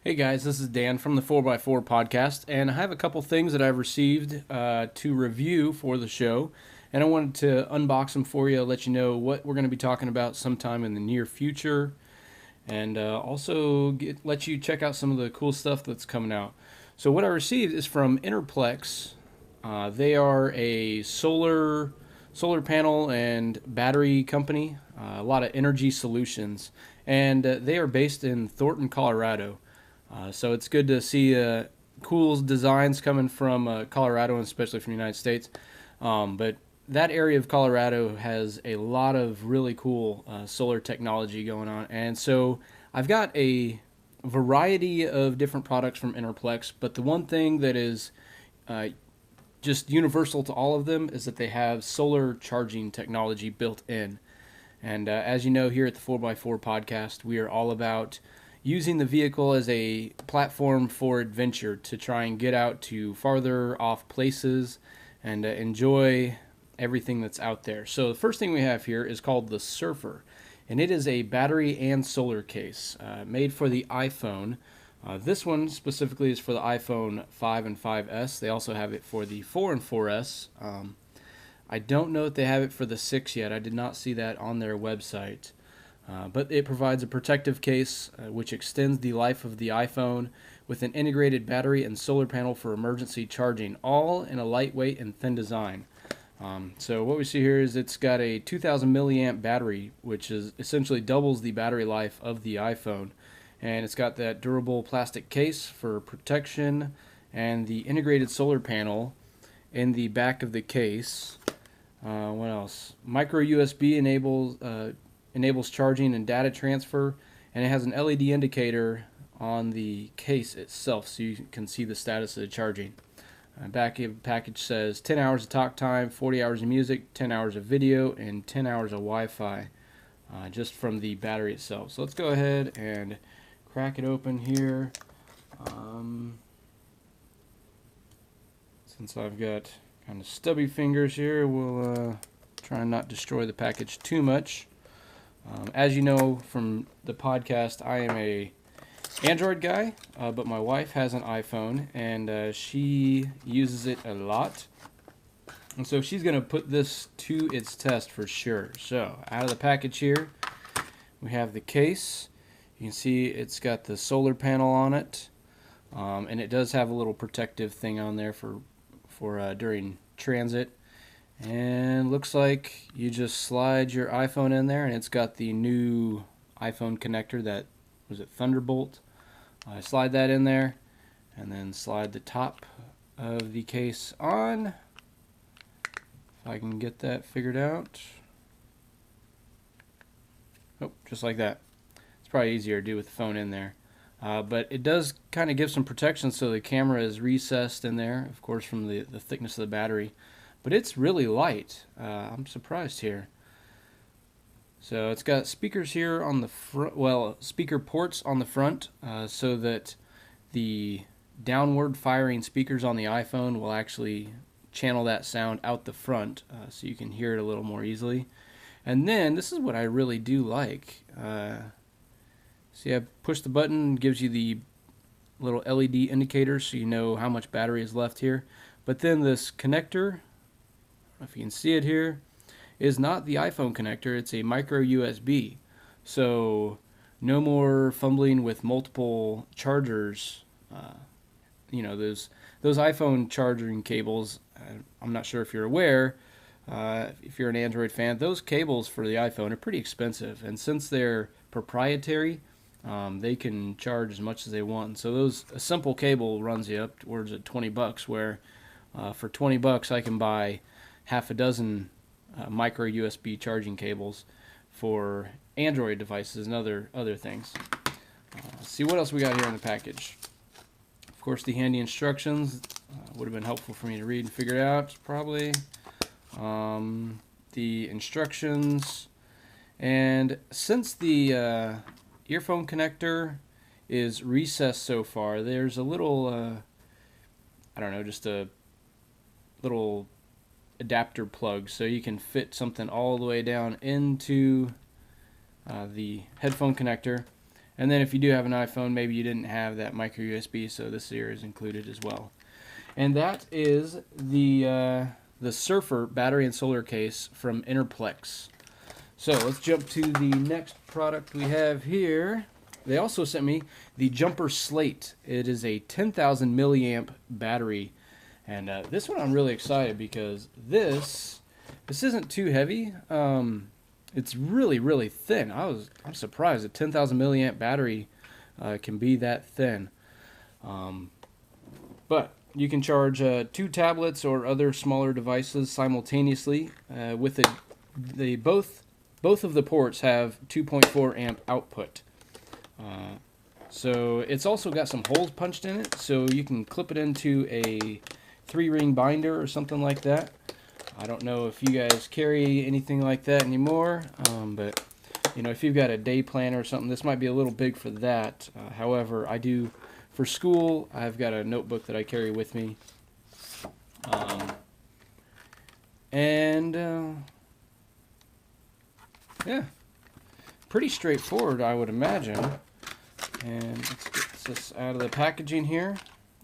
Hey guys, this is Dan from the 4x4 podcast, and I have a couple things that I've received to review for the show, and I wanted to unbox them for you, let you know what we're going to be talking about sometime in the near future, and also let you check out some of the cool stuff that's coming out. So what I received is from EnerPlex. They are a solar panel and battery company, a lot of energy solutions, and they are based in Thornton, Colorado. So it's good to see cool designs coming from Colorado, and especially from the United States. But that area of Colorado has a lot of really cool solar technology going on. And so I've got a variety of different products from EnerPlex, but the one thing that is uh, just universal to all of them is that they have solar charging technology built in. And as you know, here at the 4x4 podcast, we are all about using the vehicle as a platform for adventure to try and get out to farther off places and enjoy everything that's out there. So the first thing we have here is called the Surfer, and it is a battery and solar case made for the iPhone. This one specifically is for the iPhone 5 and 5S. They also have it for the 4 and 4S. I don't know if they have it for the 6 yet. I did not see that on their website. But it provides a protective case which extends the life of the iPhone with an integrated battery and solar panel for emergency charging, all in a lightweight and thin design. So what we see here is it's got a 2000 milliamp battery, which is essentially doubles the battery life of the iPhone. And it's got that durable plastic case for protection and the integrated solar panel in the back of the case. What else? Micro USB enables charging and data transfer, and it has an LED indicator on the case itself so you can see the status of the charging. Back of the package says 10 hours of talk time, 40 hours of music, 10 hours of video, and 10 hours of Wi-Fi just from the battery itself. So let's go ahead and crack it open here. Since I've got kind of stubby fingers here, we'll try and not destroy the package too much. As you know from the podcast, I am a Android guy, but my wife has an iPhone, and she uses it a lot. And so she's going to put this to its test for sure. So out of the package here, we have the case. You can see it's got the solar panel on it, and it does have a little protective thing on there for during transit. And looks like you just slide your iPhone in there, and it's got the new iPhone connector that was it Thunderbolt. I slide that in there, and then slide the top of the case on. If I can get that figured out. Oh, just like that. It's probably easier to do with the phone in there. But it does kind of give some protection, so the camera is recessed in there, of course, from the thickness of the battery. But it's really light. I'm surprised here. So it's got speakers here on the front, well, speaker ports on the front, so that the downward firing speakers on the iPhone will actually channel that sound out the front, so you can hear it a little more easily. And then, this is what I really do like. See, I push the button, gives you the little LED indicator so you know how much battery is left here. But then this connector, if you can see it here, is not the iPhone connector. It's a micro USB. So no more fumbling with multiple chargers. Those iPhone charging cables, I'm not sure if you're aware, if you're an Android fan, those cables for the iPhone are pretty expensive. And since they're proprietary, they can charge as much as they want. So a simple cable runs you upwards at $20, where for $20 I can buy half a dozen micro USB charging cables for Android devices and other things. Let's see what else we got here in the package. Of course, the handy instructions would have been helpful for me to read and figure it out, probably. The instructions, and since the earphone connector is recessed so far, there's a little, just a little adapter plug, so you can fit something all the way down into the headphone connector, And then if you do have an iPhone, maybe you didn't have that micro USB, so this here is included as well. And that is the Surfer battery and solar case from EnerPlex. So let's jump to the next product we have here. They also sent me the Jumper Slate. It is a 10,000 milliamp battery, and this one I'm really excited because this isn't too heavy. It's really thin. I'm surprised a 10,000 milliamp battery can be that thin. But you can charge 2 tablets or other smaller devices simultaneously. With it, both of the ports have 2.4 amp output. So it's also got some holes punched in it, so you can clip it into a 3-ring binder or something like that. I don't know if you guys carry anything like that anymore, but if you've got a day planner or something, this might be a little big for that. However, I do for school. I've got a notebook that I carry with me, yeah, pretty straightforward, I would imagine. And let's get this out of the packaging here.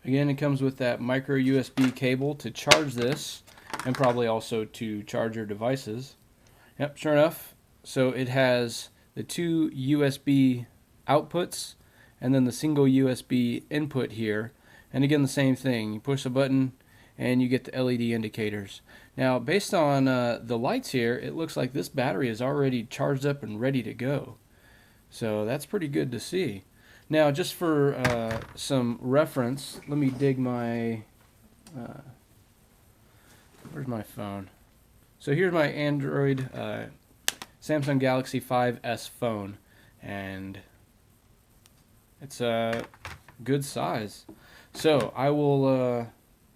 Again, it comes with that micro USB cable to charge this, and probably also to charge your devices. Yep, sure enough. So it has the 2 USB outputs and then the single USB input here. And again, the same thing. You push a button and you get the LED indicators. Now, based on the lights here, it looks like this battery is already charged up and ready to go. So that's pretty good to see. Now, just for some reference, let me dig my... where's my phone? So here's my Android Samsung Galaxy 5S phone, and it's a good size. So I will,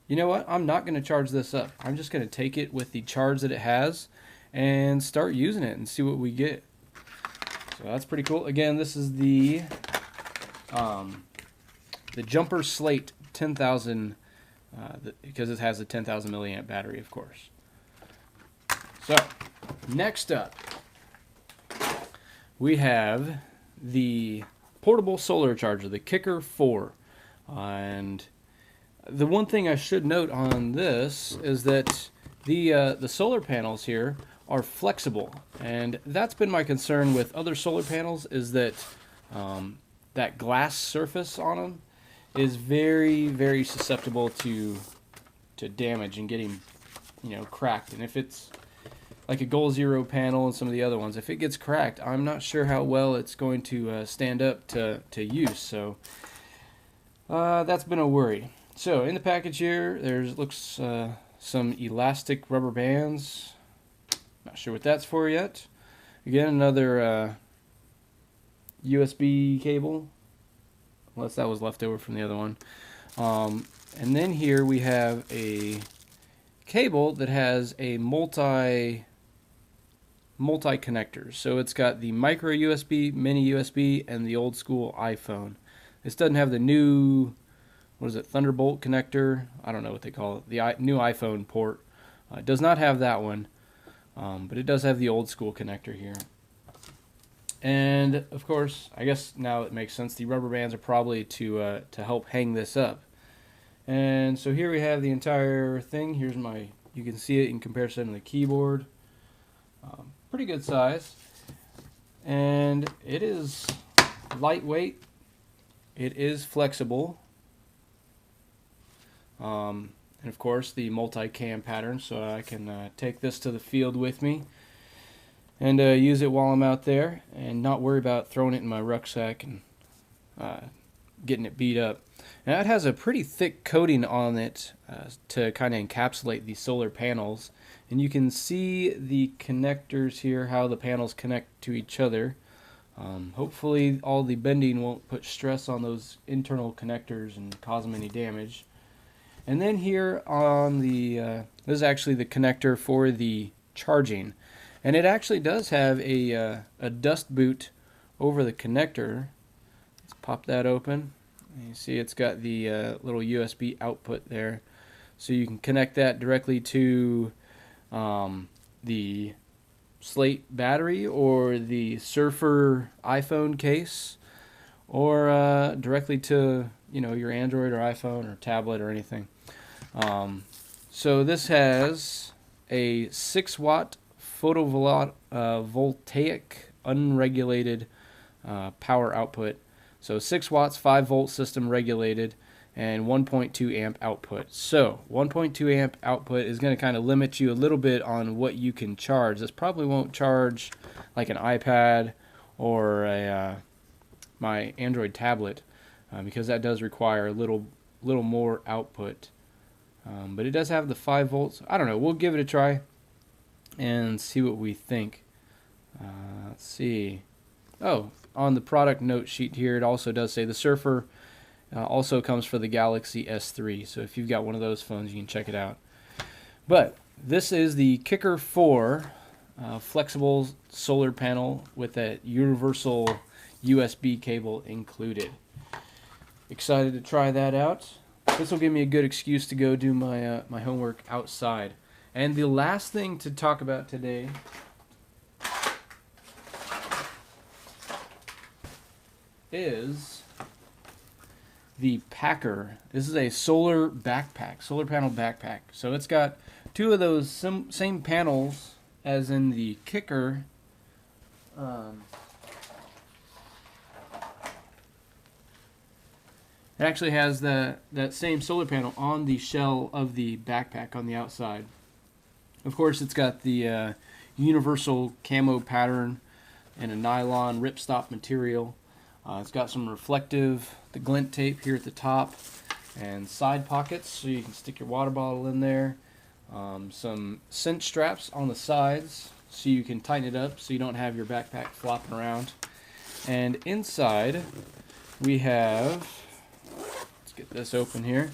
you know what? I'm not going to charge this up. I'm just going to take it with the charge that it has and start using it and see what we get. So that's pretty cool. Again, this is the Jumper Slate 10,000, because it has a 10,000 milliamp battery, of course. So next up, we have the portable solar charger, the Kicker 4. And the one thing I should note on this is that the solar panels here are flexible, and that's been my concern with other solar panels, is that that glass surface on them is very susceptible to damage and getting cracked. And if it's like a Goal Zero panel and some of the other ones, if it gets cracked, I'm not sure how well it's going to stand up to use. So that's been a worry. So in the package here, looks some elastic rubber bands. Not sure what that's for yet. Again, another USB cable, unless that was left over from the other one. And then here we have a cable that has a multi connectors. So it's got the micro USB, mini USB, and the old school iPhone. This doesn't have the new, what is it, Thunderbolt connector? I don't know what they call it. The new iPhone port. It does not have that one, but it does have the old school connector here. And of course, I guess now it makes sense. The rubber bands are probably to help hang this up. And so here we have the entire thing. Here's you can see it in comparison to the keyboard. Pretty good size. And it is lightweight. It is flexible. And of course the multi-cam pattern, so I can take this to the field with me and use it while I'm out there and not worry about throwing it in my rucksack and getting it beat up. Now it has a pretty thick coating on it to kind of encapsulate the solar panels, and you can see the connectors here, how the panels connect to each other. Hopefully all the bending won't put stress on those internal connectors and cause them any damage. And then here on this is actually the connector for the charging, and it actually does have a dust boot over the connector. Let's pop that open. You see it's got the little USB output there, so you can connect that directly to the Slate battery or the Surfer iPhone case, or directly to your Android or iPhone or tablet or anything. So this has a 6-watt photovoltaic unregulated power output. So 6 watts, 5-volt system regulated, and 1.2 amp output. So 1.2 amp output is going to kind of limit you a little bit on what you can charge. This probably won't charge like an iPad or my Android tablet, because that does require a little more output. But it does have the 5 volts. I don't know. We'll give it a try and see what we think. Let's see. Oh, on the product note sheet here, it also does say the Surfer also comes for the Galaxy S3. So if you've got one of those phones, you can check it out. But this is the Kicker 4 flexible solar panel with that universal USB cable included. Excited to try that out. This will give me a good excuse to go do my my homework outside. And the last thing to talk about today is the Packer. This is a solar panel backpack. So it's got two of those same panels as in the Kicker. It actually has that same solar panel on the shell of the backpack on the outside. Of course, it's got the universal camo pattern and a nylon ripstop material. It's got some the glint tape here at the top, and side pockets so you can stick your water bottle in there. Some cinch straps on the sides so you can tighten it up so you don't have your backpack flopping around. And inside we have, let's get this open here.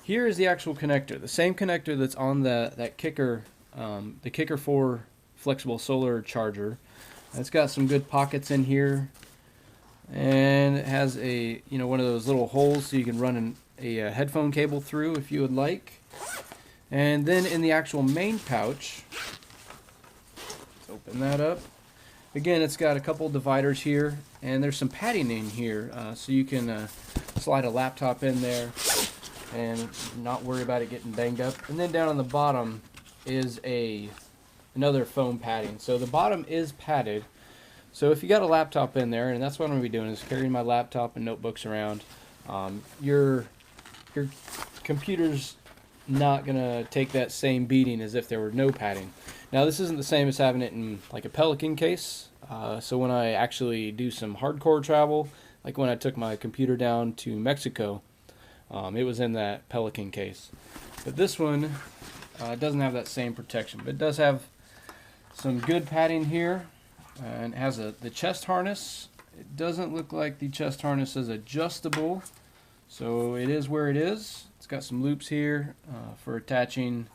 Here is the actual connector, the same connector that's on that Kicker, the Kicker 4 flexible solar charger. It's got some good pockets in here, and it has a one of those little holes so you can run a headphone cable through if you would like. And then in the actual main pouch, let's open that up. Again, it's got a couple dividers here, and there's some padding in here so you can slide a laptop in there and not worry about it getting banged up. And then down on the bottom is another foam padding. So the bottom is padded. So if you got a laptop in there, and that's what I'm going to be doing, is carrying my laptop and notebooks around, your computer's not going to take that same beating as if there were no padding. Now, this isn't the same as having it in like a Pelican case. So when I actually do some hardcore travel, like when I took my computer down to Mexico, it was in that Pelican case. But this one doesn't have that same protection, but it does have some good padding here, and it has the chest harness. It doesn't look like the chest harness is adjustable, so it is where it is. It's got some loops here for attaching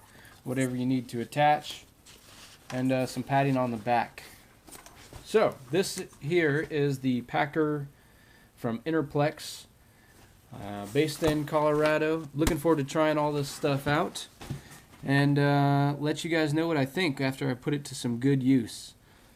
whatever you need to attach, and some padding on the back. So this here is the Packer from EnerPlex, based in Colorado. Looking forward to trying all this stuff out, and let you guys know what I think after I put it to some good use.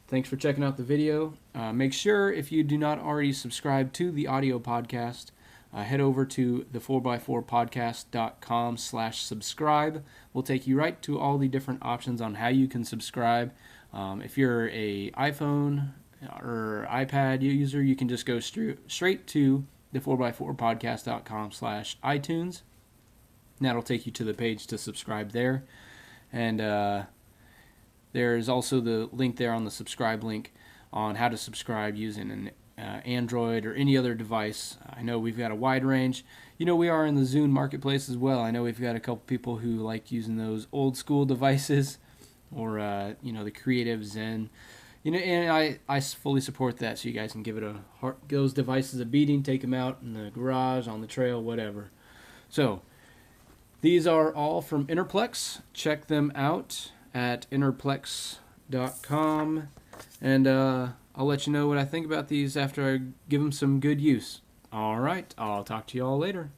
Thanks for checking out the video. Make sure, if you do not already subscribe to the audio podcast, head over to the 4x4podcast.com/subscribe. We'll take you right to all the different options on how you can subscribe. If you're a iPhone or iPad user, you can just go straight to the 4x4podcast.com/iTunes. That'll take you to the page to subscribe there. And there's also the link there on the subscribe link on how to subscribe using an Android or any other device. I know we've got a wide range. We are in the Zune marketplace as well. I know we've got a couple people who like using those old school devices, or the Creative Zen. And I fully support that, so you guys can give those devices a beating, take them out in the garage, on the trail, whatever. So these are all from EnerPlex. Check them out at enerplex.com, and I'll let you know what I think about these after I give them some good use. All right, I'll talk to you all later.